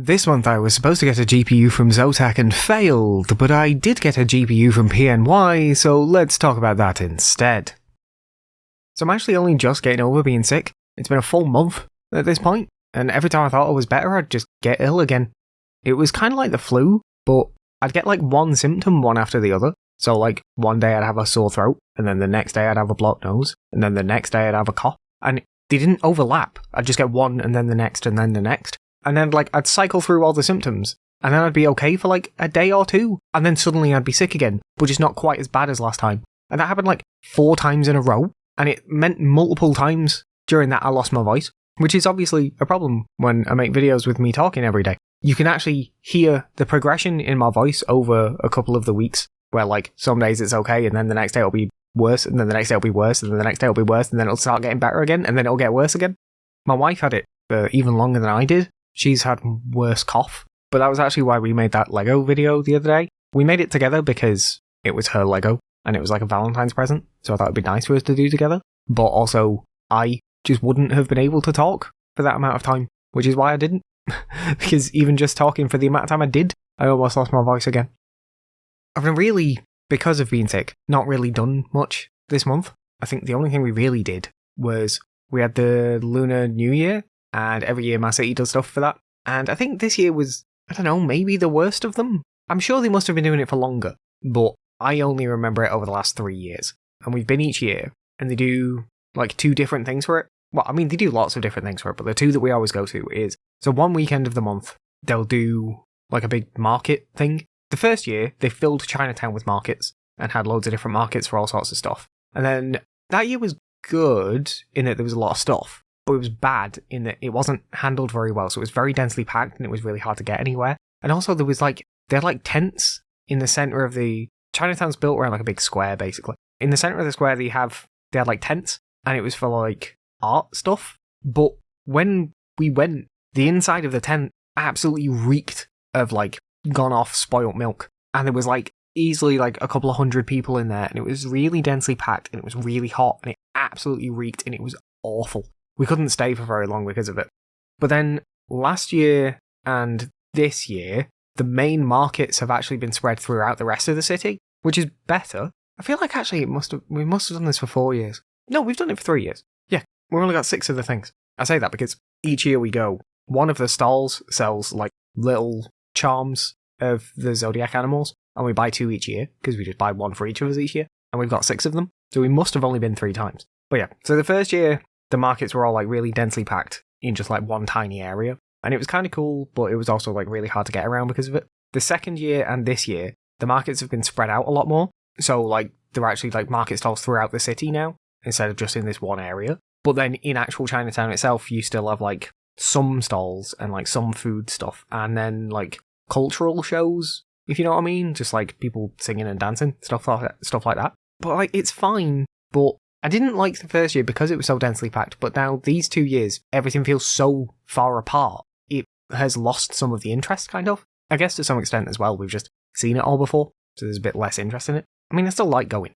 This month I was supposed to get a GPU from Zotac and failed, but I did get a GPU from PNY, so let's talk about that instead. So I'm actually only just getting over being sick. It's been a full month at this point, and every time I thought I was better, I'd just get ill again. It was kind of like the flu, but I'd get like one symptom one after the other. So like one day I'd have a sore throat, and then the next day I'd have a blocked nose, and then the next day I'd have a cough, and they didn't overlap. I'd just get one, and then the next, and then the next. And then, like, I'd cycle through all the symptoms, and then I'd be okay for, like, a day or two, and then suddenly I'd be sick again, but just not quite as bad as last time. And that happened, like, 4 times in a row, and it meant multiple times during that I lost my voice, which is obviously a problem when I make videos with me talking every day. You can actually hear the progression in my voice over a couple of the weeks, where, like, some days it's okay, and then the next day it'll be worse, and then the next day it'll be worse, and then the next day it'll be worse, and then it'll start getting better again, and then it'll get worse again. My wife had it for even longer than I did. She's had worse cough, but that was actually why we made that Lego video the other day. We made it together because it was her Lego, and it was like a Valentine's present, so I thought it'd be nice for us to do together. But also, I just wouldn't have been able to talk for that amount of time, which is why I didn't. Because even just talking for the amount of time I did, I almost lost my voice again. I've been really, because of being sick, not really done much this month. I think the only thing we really did was we had the Lunar New Year, and every year my city does stuff for that. And I think this year was, I don't know, maybe the worst of them. I'm sure they must have been doing it for longer, but I only remember it over the last 3 years. And we've been each year, and they do, like, 2 different things for it. Well, I mean, they do lots of different things for it, but the 2 that we always go to is, so one weekend of the month, they'll do, like, a big market thing. The first year, they filled Chinatown with markets, and had loads of different markets for all sorts of stuff. And then that year was good, in that there was a lot of stuff. But it was bad in that it wasn't handled very well, so it was very densely packed and it was really hard to get anywhere. And also there was like, they had like tents in the centre of the, Chinatown's built around like a big square basically. In the centre of the square they had like tents, and it was for like art stuff. But when we went, the inside of the tent absolutely reeked of like gone off spoilt milk. And there was like easily like a couple of 100 people in there, and it was really densely packed and it was really hot and it absolutely reeked and it was awful. We couldn't stay for very long because of it. But then last year and this year, the main markets have actually been spread throughout the rest of the city, which is better. I feel like actually we must have done this for 4 years. No, we've done it for 3 years. Yeah, we've only got 6 of the things. I say that because each year we go, one of the stalls sells like little charms of the zodiac animals, and we buy 2 each year, because we just buy 1 for each of us each year, and we've got 6 of them. So we must have only been 3 times. But yeah, so the first year, the markets were all like really densely packed in just like one tiny area. And it was kind of cool, but it was also like really hard to get around because of it. The second year and this year, the markets have been spread out a lot more. So like there are actually like market stalls throughout the city now, instead of just in this one area. But then in actual Chinatown itself, you still have like some stalls and like some food stuff. And then like cultural shows, if you know what I mean. Just like people singing and dancing, stuff like that. But like it's fine, but I didn't like the first year because it was so densely packed, but now these 2 years, everything feels so far apart. It has lost some of the interest, kind of. I guess to some extent as well, we've just seen it all before, so there's a bit less interest in it. I mean, I still like going.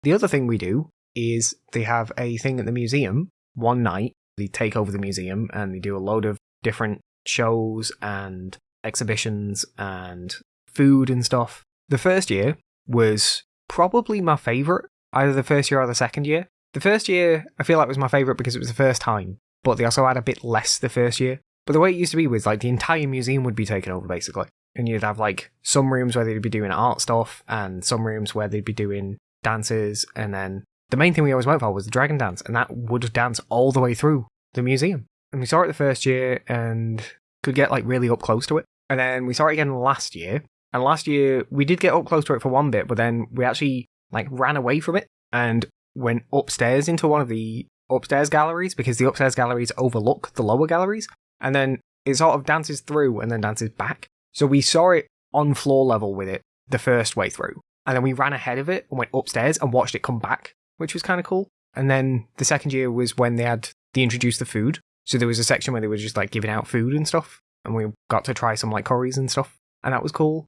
The other thing we do is they have a thing at the museum. One night, they take over the museum and they do a load of different shows and exhibitions and food and stuff. The first year was probably my favourite. Either the first year or the second year. The first year, I feel like was my favourite because it was the first time, but they also had a bit less the first year. But the way it used to be was like the entire museum would be taken over basically. And you'd have like some rooms where they'd be doing art stuff and some rooms where they'd be doing dances. And then the main thing we always went for was the dragon dance, and that would dance all the way through the museum. And we saw it the first year and could get like really up close to it. And then we saw it again last year. And last year we did get up close to it for one bit, but then we actually like ran away from it and went upstairs into one of the upstairs galleries, because the upstairs galleries overlook the lower galleries, and then it sort of dances through and then dances back. So we saw it on floor level with it the first way through, and then we ran ahead of it and went upstairs and watched it come back, which was kind of cool. And then the second year was when they introduced the food, so there was a section where they were just like giving out food and stuff, and we got to try some like curries and stuff, and that was cool.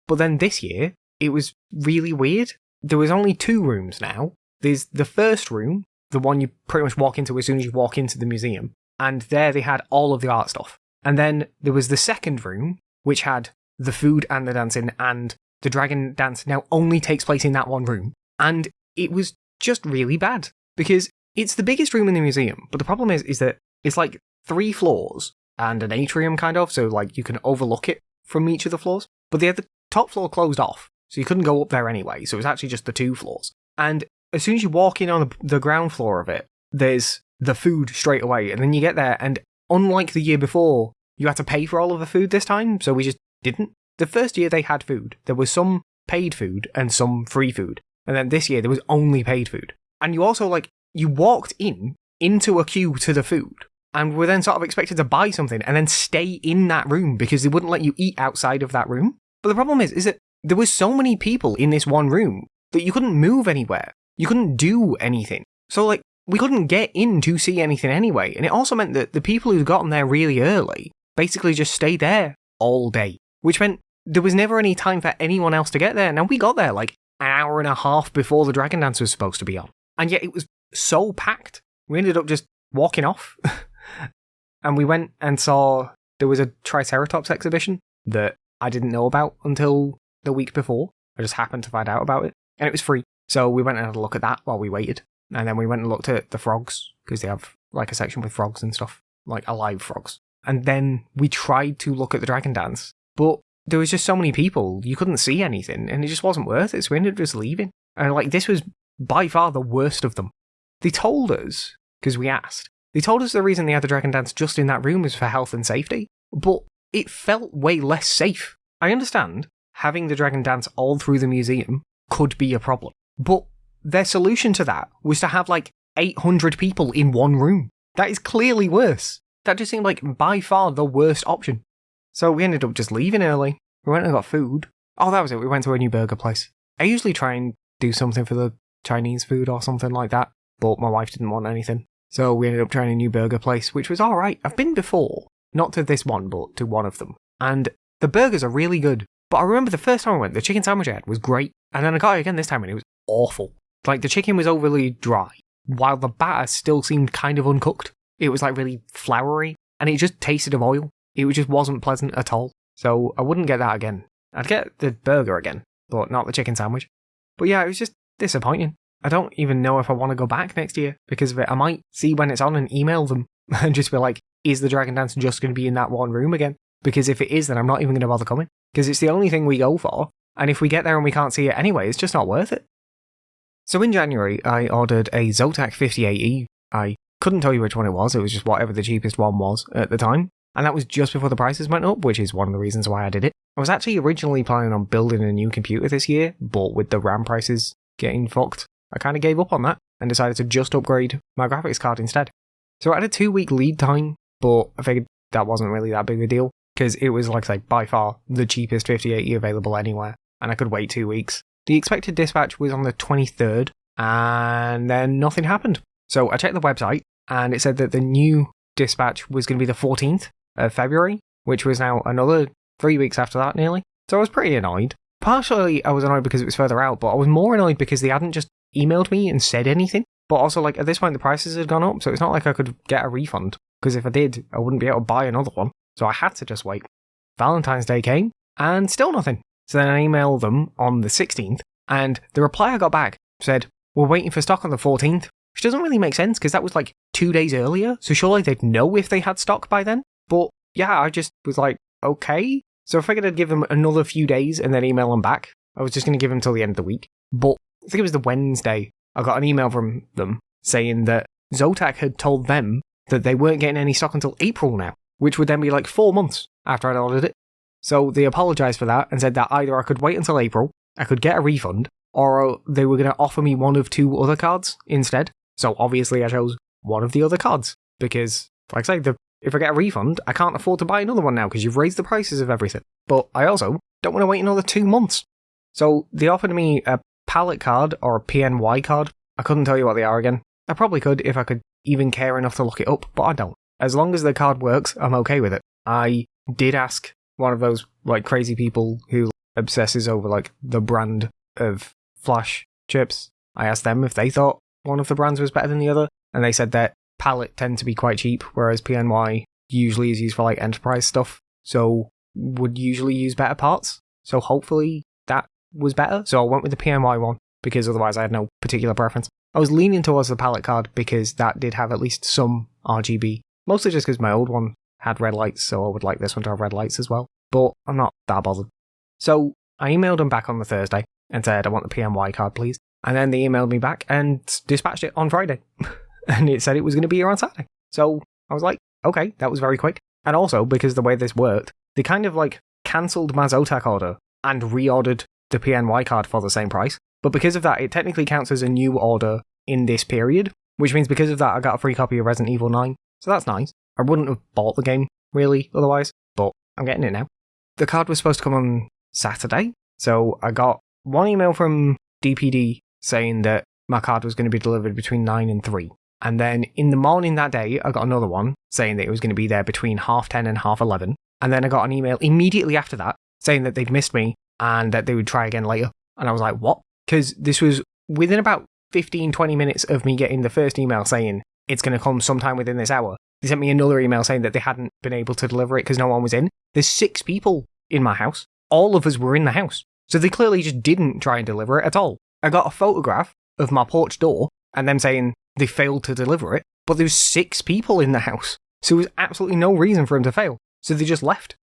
But then this year it was really weird. There was only 2 rooms now. There's the first room, the one you pretty much walk into as soon as you walk into the museum, and there they had all of the art stuff. And then there was the second room, which had the food and the dancing, and the dragon dance now only takes place in that one room. And it was just really bad, because it's the biggest room in the museum, but the problem is that it's like 3 floors and an atrium kind of, so like you can overlook it from each of the floors, but they had the top floor closed off, so you couldn't go up there anyway, so it was actually just the 2 floors. And as soon as you walk in on the ground floor of it, there's the food straight away, and then you get there, and unlike the year before, you had to pay for all of the food this time, so we just didn't. The first year they had food, there was some paid food and some free food, and then this year there was only paid food. And you also, like, you walked into a queue to the food, and were then sort of expected to buy something and then stay in that room because they wouldn't let you eat outside of that room. But the problem is that there was so many people in this one room that you couldn't move anywhere. You couldn't do anything. So, like, we couldn't get in to see anything anyway, and it also meant that the people who'd gotten there really early basically just stayed there all day, which meant there was never any time for anyone else to get there. Now, we got there like an hour and a half before the Dragon Dance was supposed to be on, and yet it was so packed. We ended up just walking off, and we went and saw there was a Triceratops exhibition that I didn't know about until the week before. I just happened to find out about it, and it was free. So we went and had a look at that while we waited, and then we went and looked at the frogs, because they have like a section with frogs and stuff, like alive frogs. And then we tried to look at the Dragon Dance, but there was just so many people, you couldn't see anything, and it just wasn't worth it, so we ended up just leaving. And like, this was by far the worst of them. They told us, because we asked, they told us the reason they had the Dragon Dance just in that room was for health and safety, but it felt way less safe. I understand having the Dragon Dance all through the museum could be a problem, but their solution to that was to have like 800 people in one room. That is clearly worse. That just seemed like by far the worst option. So we ended up just leaving early. We went and got food. Oh, that was it. We went to a new burger place. I usually try and do something for the Chinese food or something like that, but my wife didn't want anything. So we ended up trying a new burger place, which was alright. I've been before. Not to this one, but to one of them. And the burgers are really good. But I remember the first time I went, the chicken sandwich I had was great. And then I got it again this time and it was awful. Like, the chicken was overly dry, while the batter still seemed kind of uncooked. It was like really floury, and it just tasted of oil. It just wasn't pleasant at all. So I wouldn't get that again. I'd get the burger again, but not the chicken sandwich. But yeah, it was just disappointing. I don't even know if I want to go back next year because of it. I might see when it's on and email them and just be like, is the Dragon Dance just going to be in that one room again? Because if it is, then I'm not even going to bother coming. Because it's the only thing we go for, and if we get there and we can't see it anyway, it's just not worth it. So in January, I ordered a Zotac 58E. I couldn't tell you which one it was just whatever the cheapest one was at the time. And that was just before the prices went up, which is one of the reasons why I did it. I was actually originally planning on building a new computer this year, but with the RAM prices getting fucked, I kind of gave up on that and decided to just upgrade my graphics card instead. So I had a 2-week lead time, but I figured that wasn't really that big a deal, because it was, like I say, by far the cheapest 58E available anywhere, and I could wait 2 weeks. The expected dispatch was on the 23rd, and then nothing happened. So I checked the website, and it said that the new dispatch was going to be the 14th of February, which was now another 3 weeks after that, nearly. So I was pretty annoyed. Partially, I was annoyed because it was further out, but I was more annoyed because they hadn't just emailed me and said anything. But also, like, at this point, the prices had gone up, so it's not like I could get a refund, because if I did, I wouldn't be able to buy another one. So I had to just wait. Valentine's Day came, and still nothing. So then I emailed them on the 16th, and the reply I got back said, we're waiting for stock on the 14th, which doesn't really make sense, because that was like 2 days earlier, so surely they'd know if they had stock by then. But yeah, I just was like, okay. So I figured I'd give them another few days and then email them back. I was just going to give them till the end of the week. But I think it was the Wednesday, I got an email from them saying that Zotac had told them that they weren't getting any stock until April now, which would then be like 4 months after I'd ordered it. So they apologised for that and said that either I could wait until April, I could get a refund, or they were going to offer me one of 2 other cards instead. So obviously I chose one of the other cards, because, like I say, if I get a refund, I can't afford to buy another one now because you've raised the prices of everything. But I also don't want to wait another 2 months. So they offered me a palette card or a PNY card. I couldn't tell you what they are again. I probably could if I could even care enough to look it up, but I don't. As long as the card works, I'm okay with it. I did ask one of those like crazy people who obsesses over like the brand of flash chips. I asked them if they thought one of the brands was better than the other, and they said that palette tend to be quite cheap, whereas PNY usually is used for like enterprise stuff, so would usually use better parts. So hopefully that was better. So I went with the PNY one because otherwise I had no particular preference. I was leaning towards the palette card because that did have at least some RGB, mostly just because my old one had red lights, so I would like this one to have red lights as well. But I'm not that bothered. So I emailed them back on the Thursday and said, I want the PNY card, please. And then they emailed me back and dispatched it on Friday. And it said it was going to be here on Saturday. So I was like, okay, that was very quick. And also, because the way this worked, they kind of like cancelled my Zotac order and reordered the PNY card for the same price. But because of that, it technically counts as a new order in this period, which means because of that, I got a free copy of Resident Evil 9. So that's nice. I wouldn't have bought the game, really, otherwise, but I'm getting it now. The card was supposed to come on Saturday, so I got one email from DPD saying that my card was going to be delivered between 9 and 3. And then in the morning that day, I got another one saying that it was going to be there between 10:30 and 11:30. And then I got an email immediately after that saying that they'd missed me and that they would try again later. And I was like, what? Because this was within about 15-20 minutes of me getting the first email saying it's going to come sometime within this hour. They sent me another email saying that they hadn't been able to deliver it because no one was in. There's 6 people in my house. All of us were in the house. So they clearly just didn't try and deliver it at all. I got a photograph of my porch door and them saying they failed to deliver it, but there was 6 people in the house. So there was absolutely no reason for them to fail. So they just left.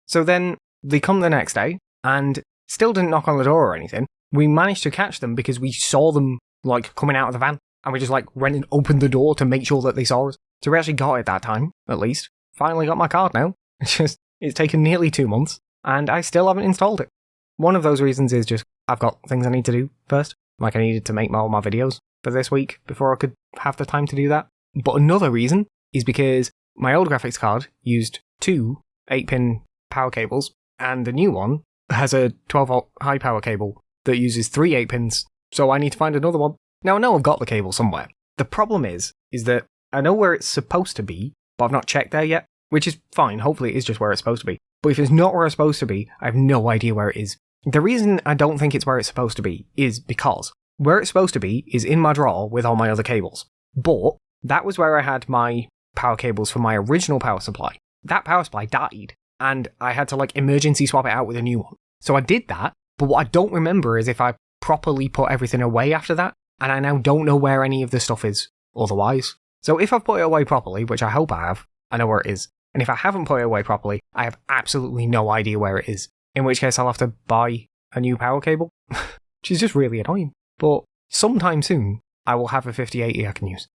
So then they come the next day and still didn't knock on the door or anything. We managed to catch them because we saw them like coming out of the van and we just like went and opened the door to make sure that they saw us. So we actually got it that time, at least. Finally got my card now. It's taken nearly 2 months and I still haven't installed it. One of those reasons is just I've got things I need to do first. Like I needed to make all my videos for this week before I could have the time to do that. But another reason is because my old graphics card used 2 8-pin power cables and the new one has a 12-volt high power cable that uses 3 8-pins. So I need to find another one. Now I know I've got the cable somewhere. The problem is that I know where it's supposed to be, but I've not checked there yet, which is fine. Hopefully it is just where it's supposed to be. But if it's not where it's supposed to be, I have no idea where it is. The reason I don't think it's where it's supposed to be is because where it's supposed to be is in my drawer with all my other cables. But that was where I had my power cables for my original power supply. That power supply died, and I had to like emergency swap it out with a new one. So I did that, but what I don't remember is if I properly put everything away after that, and I now don't know where any of the stuff is otherwise. So if I've put it away properly, which I hope I have, I know where it is. And if I haven't put it away properly, I have absolutely no idea where it is. In which case I'll have to buy a new power cable, which is just really annoying. But sometime soon, I will have a 5080 I can use.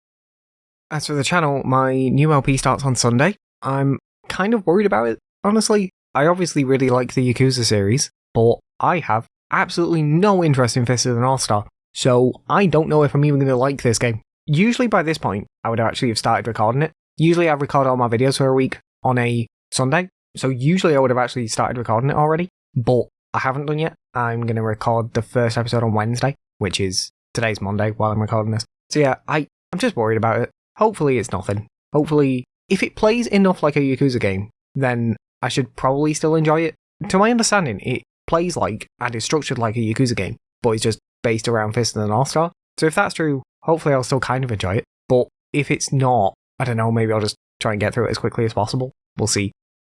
As for the channel, my new LP starts on Sunday. I'm kind of worried about it, honestly. I obviously really like the Yakuza series, but I have absolutely no interest in Fist of the North Star, so I don't know if I'm even going to like this game. Usually by this point, I would actually have started recording it. Usually I record all my videos for a week on a Sunday, so usually I would have actually started recording it already, but I haven't done yet. I'm going to record the first episode on Wednesday, which is today's Monday while I'm recording this. So yeah, I'm just worried about it. Hopefully it's nothing. Hopefully, if it plays enough like a Yakuza game, then I should probably still enjoy it. To my understanding, it plays like and is structured like a Yakuza game, but it's just based around Fist of the North Star. So if that's true, hopefully I'll still kind of enjoy it. But if it's not, I don't know, maybe I'll just try and get through it as quickly as possible. We'll see.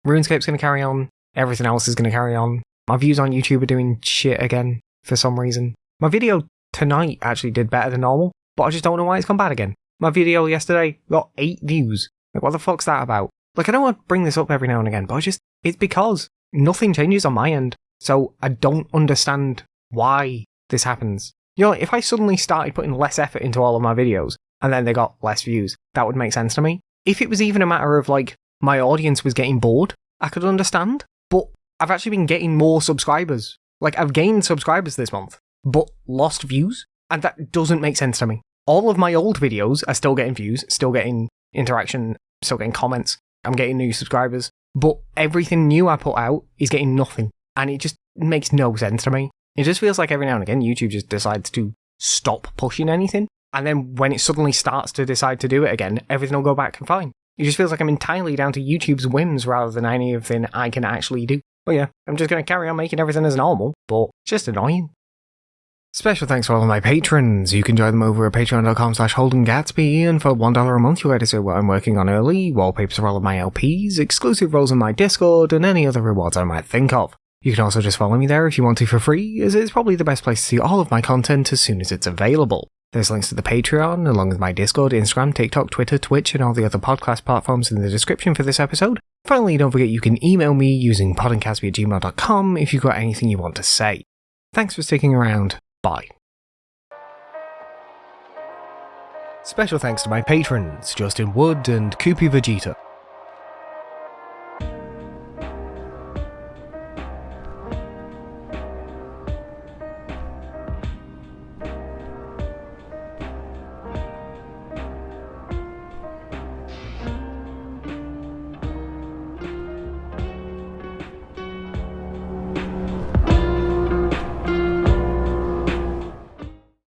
RuneScape's going to carry on. Everything else is going to carry on. My views on YouTube are doing shit again for some reason. My video tonight actually did better than normal, but I just don't know why it's gone bad again. My video yesterday got 8 views. Like, what the fuck's that about? Like, I don't want to bring this up every now and again, but it's because nothing changes on my end. So I don't understand why this happens. You know, if I suddenly started putting less effort into all of my videos and then they got less views, that would make sense to me. If it was even a matter of like my audience was getting bored, I could understand. But I've actually been getting more subscribers. Like, I've gained subscribers this month, but lost views, and that doesn't make sense to me. All of my old videos are still getting views, still getting interaction, still getting comments. I'm getting new subscribers, but everything new I put out is getting nothing, and it just makes no sense to me. It just feels like every now and again YouTube just decides to stop pushing anything, and then when it suddenly starts to decide to do it again, everything will go back and fine. It just feels like I'm entirely down to YouTube's whims rather than anything I can actually do. But yeah, I'm just going to carry on making everything as normal, but it's just annoying. Special thanks to all of my patrons. You can join them over at patreon.com/Holden Gatsby, and for $1 a month you'll get to see what I'm working on early, wallpapers for all of my LPs, exclusive roles in my Discord, and any other rewards I might think of. You can also just follow me there if you want to for free, as it's probably the best place to see all of my content as soon as it's available. There's links to the Patreon, along with my Discord, Instagram, TikTok, Twitter, Twitch, and all the other podcast platforms in the description for this episode. Finally, don't forget you can email me using podencastby@gmail.com if you've got anything you want to say. Thanks for sticking around. Bye. Special thanks to my patrons, Justin Wood and Koopy Vegeta.